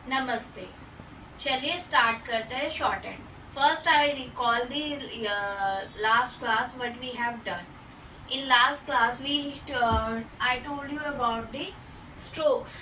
नमस्ते। चलिए स्टार्ट करते हैं shorthand. First I recall the last class what we have done. In last class we I told you about the strokes.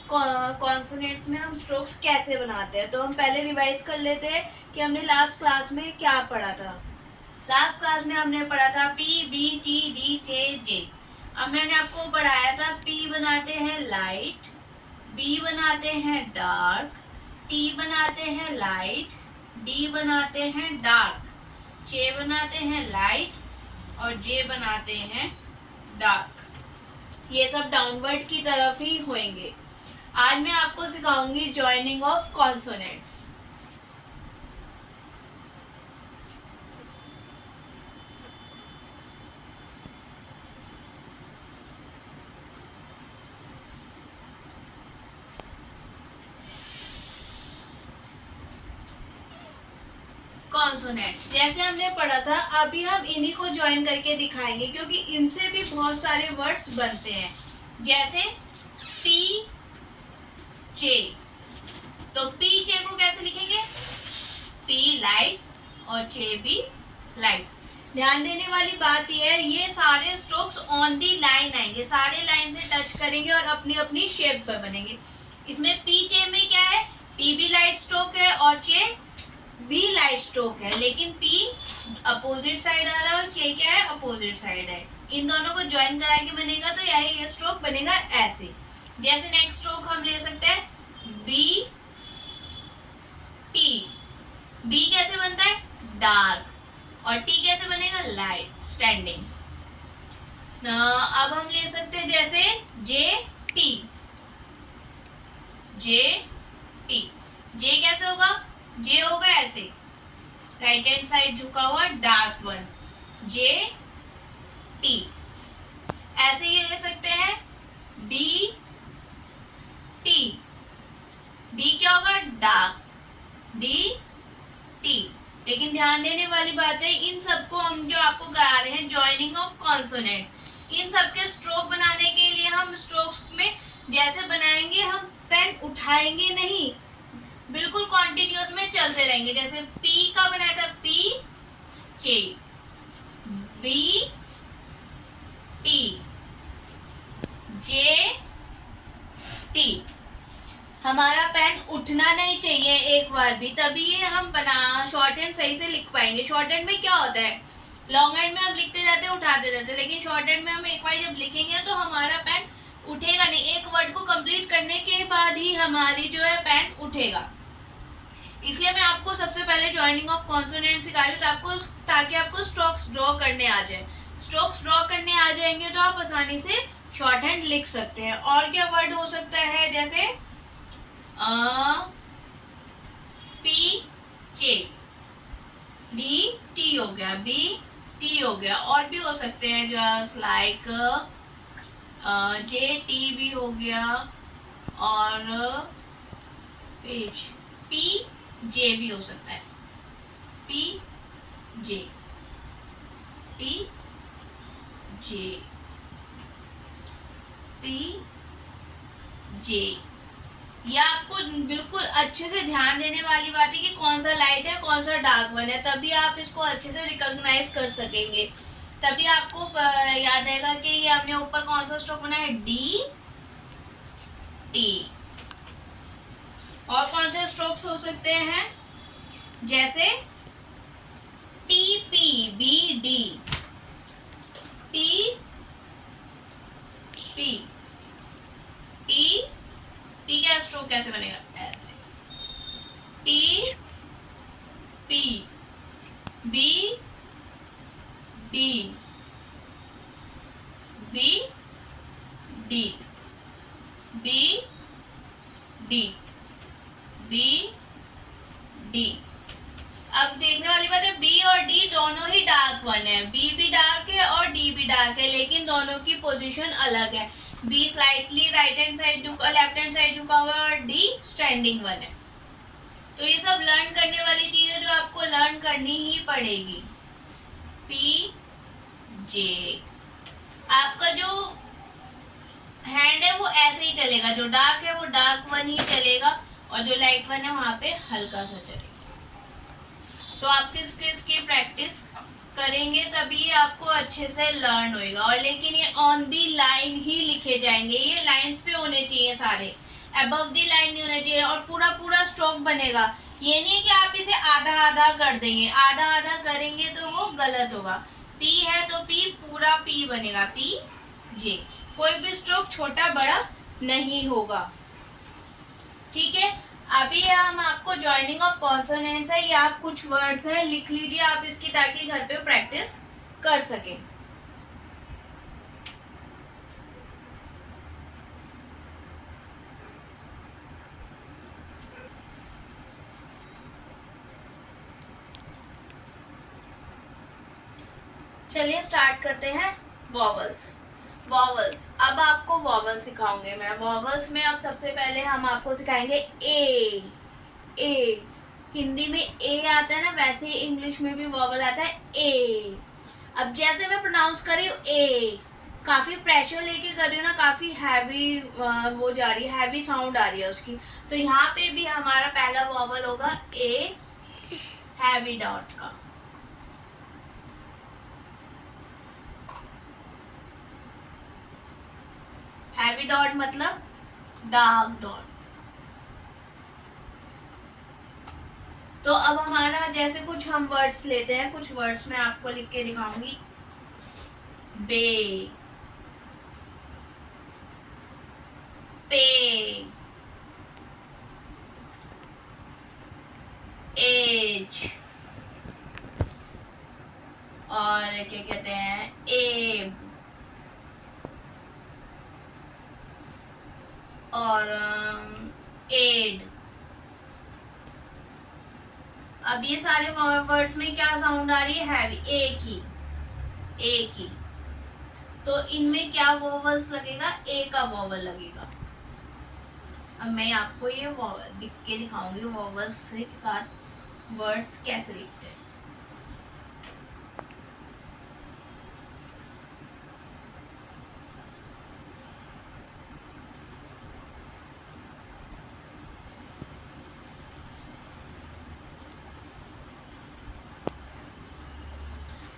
Consonants में हम strokes कैसे बनाते हैं, तो हम पहले रिवाइज कर लेते हैं कि हमने लास्ट क्लास में क्या पढ़ा था। लास्ट क्लास में हमने पढ़ा था P B T D J J. अब मैंने आपको पढ़ाया था पी बनाते हैं लाइट, बी बनाते हैं डार्क, टी बनाते हैं लाइट, डी बनाते हैं डार्क, जे बनाते हैं लाइट और जे बनाते हैं डार्क। ये सब डाउनवर्ड की तरफ ही होंगे। आज मैं आपको सिखाऊंगी जॉइनिंग ऑफ कॉन्सोनेंट्स। कॉन्सोनेंट्स जैसे हमने पढ़ा था, अभी हम इन्हीं को ज्वाइन करके दिखाएंगे क्योंकि इनसे भी बहुत सारे वर्ड्स बनते हैं। जैसे पी चे, तो पी चे को कैसे लिखेंगे? पी लाइट और चे भी लाइट। ध्यान देने वाली बात यह है, ये सारे स्ट्रोक्स ऑन दी लाइन आएंगे, सारे लाइन से टच करेंगे और अपनी अपनी शेप पर बनेंगे। इसमें पी चे में क्या है? पी भी लाइट स्ट्रोक है और चे बी लाइट स्ट्रोक है, लेकिन पी अपोजिट साइड आ रहा है और चे क्या है? अपोजिट साइड है। इन दोनों को ज्वाइन करा के बनेगा तो यही ये स्ट्रोक बनेगा ऐसे। जैसे नेक्स्ट स्ट्रोक हम ले सकते हैं बी टी। बी कैसे बनता है? डार्क। और टी कैसे बनेगा? Light standing. अब हम ले सकते हैं जैसे जे टी। जे टी, जे कैसे होगा? जे होगा ऐसे, राइट हैंड साइड झुका हुआ डार्क वन, जे टी। ऐसे ही ले सकते हैं डी टी। डी क्या होगा? Dark, D T. लेकिन ध्यान देने वाली बात है, इन सबको हम जो आपको करा रहे हैं जॉइनिंग ऑफ कॉन्सोनेंट, इन सबके स्ट्रोक बनाने के लिए हम स्ट्रोक्स में जैसे बनाएंगे, हम पेन उठाएंगे नहीं, बिल्कुल कॉन्टिन्यूस में चलते रहेंगे। जैसे पी का बनाया था पी चे, बी टी, जे टी। हमारा पेन उठना नहीं चाहिए एक बार भी, तभी ये हम बना शॉर्ट हैंड सही से लिख पाएंगे। शॉर्ट हैंड में क्या होता है, लॉन्ग हैंड में हम लिखते जाते हैं, उठाते जाते हैं, लेकिन शॉर्ट हैंड में हम एक बार जब लिखेंगे तो हमारा पेन उठेगा नहीं। एक वर्ड को कंप्लीट करने के बाद ही हमारी जो है पेन उठेगा। इसलिए मैं आपको सबसे पहले जॉइनिंग ऑफ कॉन्सोनेंट सिखा रही हूँ, ताकि आपको स्ट्रोक्स ड्रॉ करने आ जाए। स्ट्रोक्स ड्रॉ करने आ जाएंगे तो आप आसानी से शॉर्ट हैंड लिख सकते हैं। और क्या वर्ड हो सकता है? जैसे पी चे, डी टी हो गया, बी टी हो गया, और भी हो सकते हैं जस्ट लाइक जे टी भी हो गया, और पेज पी जे भी हो सकता है, पी जे, पी जे, पी जे। ये आपको बिल्कुल अच्छे से ध्यान देने वाली बात है कि कौन सा लाइट है कौन सा डार्क वन है, तभी आप इसको अच्छे से रिकॉग्नाइज कर सकेंगे। तभी आपको याद रहेगा कि ये हमने ऊपर कौन सा स्ट्रोक बनाया है, डी टी। और कौन से स्ट्रोक्स हो सकते हैं? जैसे T P B D, T P, T P का स्ट्रोक कैसे बनेगा? ऐसे, T P B D, B D, B D, B D. अब देखने वाली बात है, बी और डी दोनों ही डार्क वन है, बी भी डार्क है और डी भी डार्क है, लेकिन दोनों की पोजीशन अलग है। Be slightly right hand side झुका, लेफ्ट हैंड साइड झुका हुआ है, और डी स्टैंडिंग वन है। तो ये सब लर्न करने वाली चीज है जो आपको लर्न करनी ही पड़ेगी। पी जे, आपका जो हैंड है वो ऐसे ही चलेगा, जो डार्क है वो डार्क वन ही चलेगा, और जो लाइट वन है वहां पे हल्का सा चलेगा। तो आप इसकी प्रैक्टिस करेंगे तभी आपको अच्छे से लर्न होएगा। और लेकिन ये ऑन दी लाइन ही लिखे जाएंगे, ये लाइंस पे होने चाहिए सारे, अबव दी लाइन नहीं होना चाहिए। और पूरा पूरा स्ट्रोक बनेगा, ये नहीं कि आप इसे आधा आधा कर देंगे, आधा आधा करेंगे तो वो गलत होगा। पी है तो पी पूरा पी बनेगा, पी जे, कोई भी स्ट्रोक छोटा बड़ा नहीं होगा। ठीक है, अभी हम आपको ज्वाइनिंग ऑफ कॉन्सोनेंट्स है, या आप कुछ वर्ड्स हैं लिख लीजिए आप इसकी, ताकि घर पे प्रैक्टिस कर सके। चलिए स्टार्ट करते हैं। वॉवल्स, वॉवल्स, अब आपको वॉवल्स सिखाऊंगे मैं। वॉवल्स में अब सबसे पहले हम आपको सिखाएंगे ए। ए हिंदी में ए आता है ना, वैसे ही इंग्लिश में भी वॉवल आता है ए। अब जैसे मैं प्रोनाउंस कर रही हूँ ए, काफी प्रेशर लेके कर रही हूँ ना, काफी हैवी वो जा रही है, हैवी साउंड आ रही है उसकी। तो यहाँ पे भी हमारा पहला वॉवल होगा ए, हैवी डॉट का। हैवी डॉट मतलब डार्क डॉट। तो अब हमारा जैसे कुछ हम वर्ड्स लेते हैं, कुछ वर्ड्स मैं आपको लिख के दिखाऊंगी। बे, पे, एज, और क्या कहते हैं, एब, और एड। अब ये सारे वर्ड्स में क्या साउंड आ रही है, हैवी, ए की, ए की। तो इनमें क्या वोवल्स लगेगा, ए का वोवल लगेगा। अब मैं आपको ये लिख के दिखाऊंगी वोवल्स के साथ वर्ड्स कैसे लिखते हैं।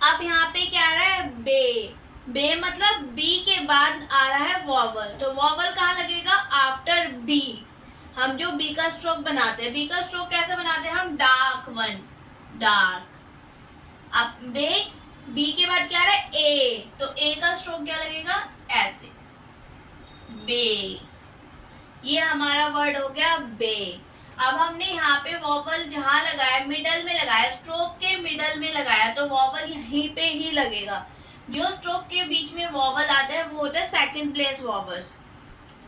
अब यहाँ पे क्या आ रहा है, बे। बे मतलब बी के बाद आ रहा है वॉवल। तो वॉवल कहाँ लगेगा, आफ्टर बी। हम जो बी का स्ट्रोक बनाते हैं, बी का स्ट्रोक कैसे बनाते हैं हम, डार्क वन, डार्क। अब बे, बी के बाद क्या आ रहा है, ए, तो ए का स्ट्रोक क्या लगेगा, ऐसे, बे। ये हमारा वर्ड हो गया बे। अब हमने यहाँ पे वॉवल जहां लगाया, मिडल में लगाया, स्ट्रोक के मिडल में लगाया, तो वॉवल यहीं पे ही लगेगा। जो स्ट्रोक के बीच में वॉवल आता है वो होता है सेकंड प्लेस वॉवल्स।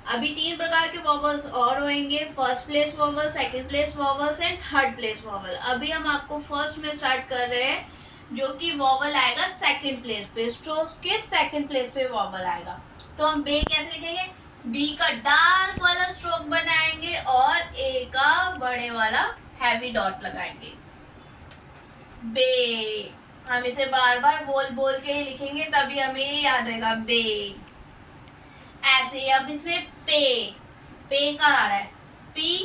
अभी 3 प्रकार के वॉवल्स और होंगे, first place vowel, second place vowels and third place vowel. अभी हम आपको फर्स्ट में स्टार्ट कर रहे हैं, जो कि वॉवल आएगा सेकंड प्लेस पे, स्ट्रोक के सेकंड प्लेस पे वॉवल आएगा। तो हम बे कैसे लिखेंगे, बी का डार्क वाला स्ट्रोक बनाएंगे और ए का बड़े वाला हैवी डॉट लगाएंगे, बे। हम इसे बार बार बोल बोल के ही लिखेंगे, तभी हमें याद रहेगा, बे, ऐसे। अब इसमें पे, पे का आ रहा है, पी,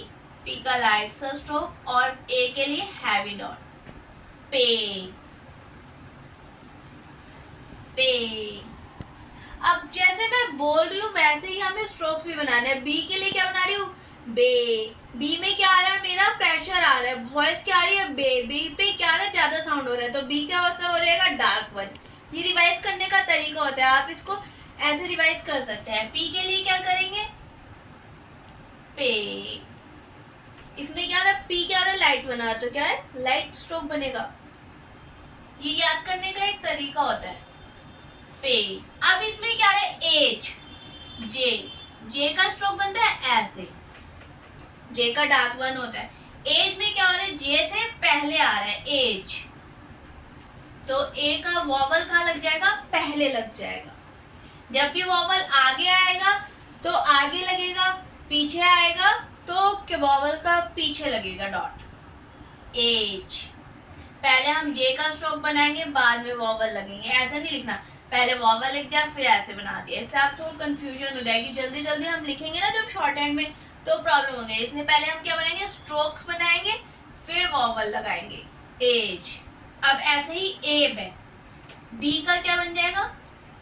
पी का लाइट सा स्ट्रोक और ए के लिए हैवी डॉट, पे, पे। अब जैसे मैं बोल रही हूँ वैसे ही हमें स्ट्रोक्स भी बनाने हैं। बी के लिए क्या बना रही हूँ, बे। बी में क्या आ रहा है, मेरा प्रेशर आ रहा है, वॉइस क्या आ रही है, बे। बी पे क्या आ रहा है, ज्यादा साउंड हो रहा है, तो बी क्या हो जाएगा, डार्क वन। ये रिवाइज करने का तरीका होता है, आप इसको ऐसे रिवाइज कर सकते हैं। पी के लिए क्या करेंगे, पे। इसमें क्या आ रहा है, पी क्या आ रहा है, लाइट बना, तो क्या है, लाइट स्ट्रोक बनेगा। ये याद करने का एक तरीका होता है, पे। अब इसमें क्या है, एज, जे, जे का स्ट्रोक बनता है ऐसे, जे का डार्क वन होता है। एज में क्या हो रहा है, जे से पहले आ रहा है, एज, तो ए का वॉवल कहाँ लग जाएगा, पहले लग जाएगा। जब भी वॉवल आगे आएगा तो आगे लगेगा, पीछे आएगा तो वॉवल का पीछे लगेगा डॉट, एज। पहले हम जे का स्ट्रोक बनाएंगे, बाद में वॉवल लगेंगे, ऐसा नहीं लिखना, पहले वॉवल लिख दिया फिर ऐसे बना दिया, इससे आप थोड़ा कंफ्यूजन हो जाएगी। जल्दी जल्दी हम लिखेंगे ना जब शॉर्ट हैंड में, तो प्रॉब्लम हो गई। इसने पहले हम क्या बनाएंगे, स्ट्रोक्स बनाएंगे, फिर वॉवल लगाएंगे, एज। अब ऐसे ही एब है, बी का क्या बन जाएगा,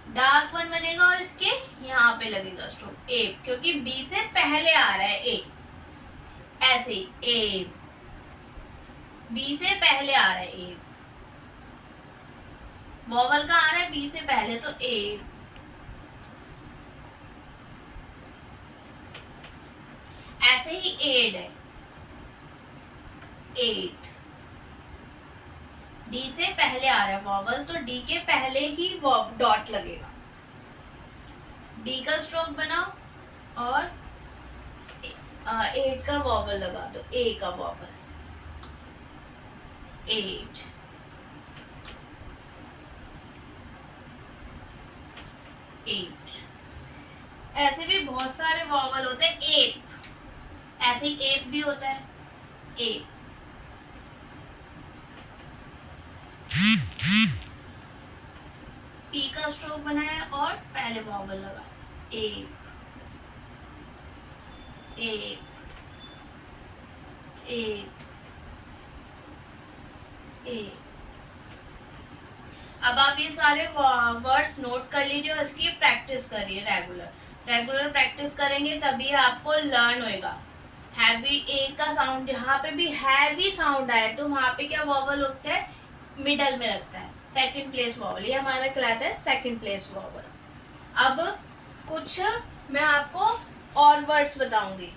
डार्क वन बनेगा और इसके यहाँ पे लगेगा स्ट्रोक, एब, क्योंकि बी से पहले आ रहा है ए। ऐसे ही एब, बी से पहले आ रहा है एब, वॉवल का आ रहा है बी से पहले, तो एब। ऐसे ही एड है, एट, डी से पहले आ रहा है वॉवल, तो डी के पहले ही डॉट लगेगा, डी का स्ट्रोक बनाओ और एट का वॉवल लगा दो, ए का वॉवल, एट, एट। ऐसे भी बहुत सारे वॉवल होते हैं, एप, ऐसे ही एप भी होता है, एप। पी का स्ट्रोक बनाया और पहले वॉवल लगा, एप, एप, एप, एप। अब आप ये सारे वर्ड्स नोट कर लीजिए और इसकी प्रैक्टिस करिए रेगुलर प्रैक्टिस करेंगे तभी आपको लर्न होएगा। हैवी ए का साउंड, जहाँ पे भी हैवी साउंड आए तो वहाँ पे क्या वॉवल होता है, मिडल में लगता है, सेकंड प्लेस वॉवल, ये हमारा कहलाता है सेकंड प्लेस वॉवल। अब कुछ मैं आपको और वर्ड्स बताऊंगी।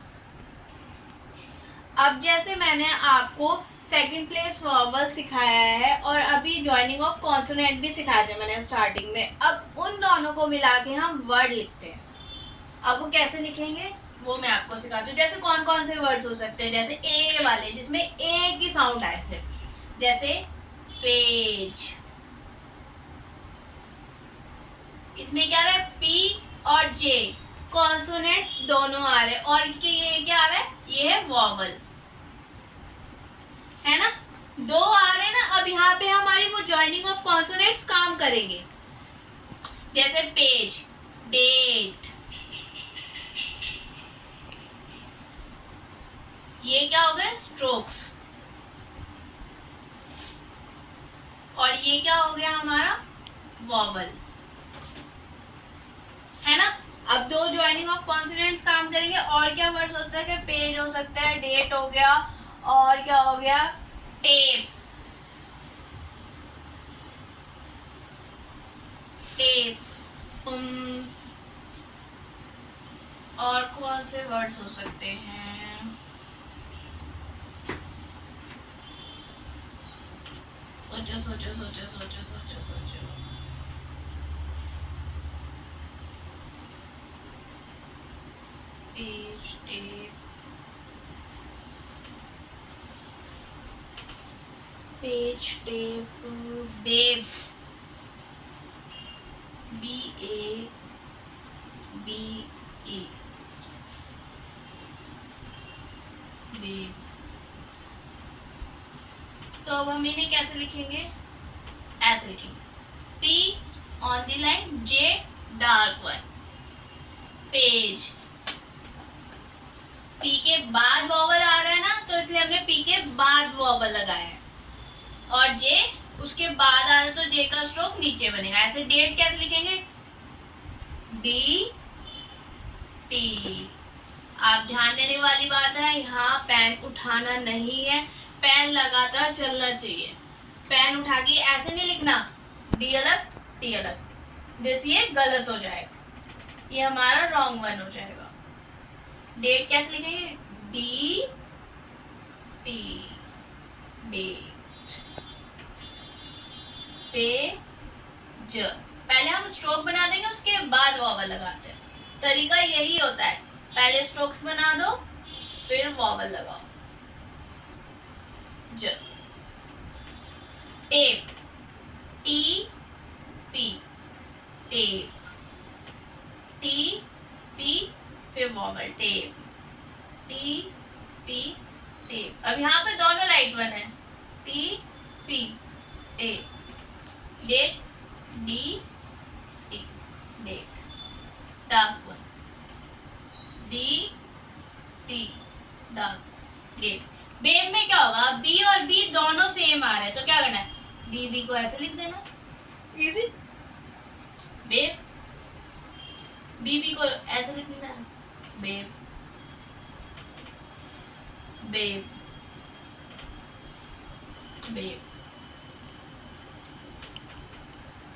अब जैसे मैंने आपको सेकंड प्लेस वॉवल सिखाया है और अभी जॉइनिंग ऑफ कॉन्सोनेंट भी सिखाया था मैंने स्टार्टिंग में, अब उन दोनों को मिला के हम वर्ड लिखते हैं। अब वो कैसे लिखेंगे वो मैं आपको सिखाती हूँ। जैसे कौन कौन से वर्ड्स हो सकते हैं, जैसे ए वाले जिसमें ए की साउंड आए सिर्फ, जैसे पेज, इसमें क्या आ रहा है, पी और जे कॉन्सोनेंट्स दोनों आ रहे हैं, और ये क्या आ रहा है, ये है वॉवल, है ना, दो आ रहे हैं ना। अब यहाँ पे हमारी वो जॉइनिंग ऑफ कॉन्सोनेंट्स काम करेंगे, जैसे पेज, डेट, ये क्या हो गए, स्ट्रोक्स, और ये क्या हो गया हमारा, वॉवल, है ना। अब दो जॉइनिंग ऑफ कॉन्सोनेंट्स काम करेंगे। और क्या वर्ड्स होता है कि पेज हो सकता है, डेट हो गया, और क्या हो गया, टेप, टेप, और कौन से वर्ड्स हो सकते हैं, सोचो सोचो सोचो सोचो सोचो सोचो, page, tape, page, tape, babe, BABE, babe. तो अब हम इन्हें कैसे लिखेंगे, ऐसे लिखेंगे, P on the line, J dark one, page, P के बाद वॉवल आ रहा है ना, तो इसलिए हमने P के बाद वॉवल लगाया है, और J उसके बाद आ रहा है तो J का स्ट्रोक नीचे बनेगा। ऐसे डेट कैसे लिखेंगे, DT। आप ध्यान देने वाली बात है, यहाँ पेन उठाना नहीं है, पेन लगातार चलना चाहिए, पेन उठा के ऐसे नहीं लिखना, डी अलग टी अलग, जैसे ये गलत हो जाएगा, ये हमारा रॉन्ग वन हो जाएगा। डेट कैसे लिखेंगे, डी टी, डेट, पेज, पहले हम स्ट्रोक बना देंगे उसके बाद वॉवल लगाते हैं, तरीका यही होता है, पहले स्ट्रोक्स बना दो फिर वॉवल लगाओ। Tape, T P, tape, T P, फिर vowel, tape, T P, tape. अब यहाँ पे दोनों लाइट वन है, T P, tape, date, D T, date, dark one, D T duck gate. Babe में क्या होगा, बी और बी दोनों सेम आ रहे हैं तो क्या करना है, बी बी को ऐसे लिख देना, इजी। बेब बी बी को ऐसे लिख देना, बेब बेब बेब।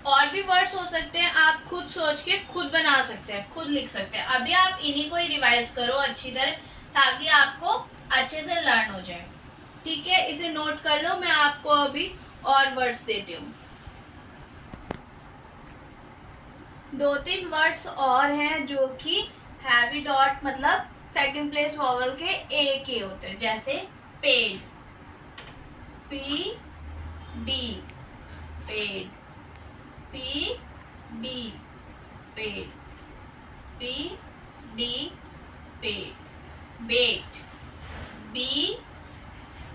और भी वर्ड्स हो सकते हैं, आप खुद सोच के खुद बना सकते हैं, खुद लिख सकते हैं। अभी आप इन्हीं को ही रिवाइज करो अच्छी तरह ताकि आपको अच्छे से लर्न हो जाए। ठीक है, इसे नोट कर लो, मैं आपको अभी और वर्ड्स देती हूँ। 2-3 वर्ड्स और हैं जो कि हैवी डॉट मतलब सेकंड प्लेस वॉवल के ए के होते हैं, जैसे paid, P D paid, P D paid, P D paid. Bet, B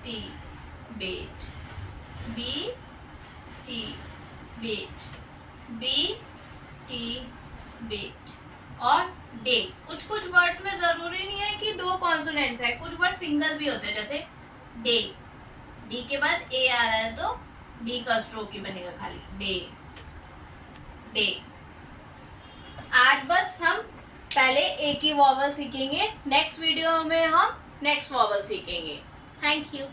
T bet, B T bet, B T bet. और डे, कुछ कुछ वर्ड्स में जरूरी नहीं है कि 2 कॉन्सोनेंट्स है, कुछ वर्ड सिंगल भी होते हैं, जैसे डे, डी के बाद ए आ रहा है तो डी का स्ट्रोक ही बनेगा खाली, डे डे। आज बस हम पहले ए की वॉवल सीखेंगे, नेक्स्ट वीडियो में हम नेक्स्ट वॉवल सीखेंगे। Thank you.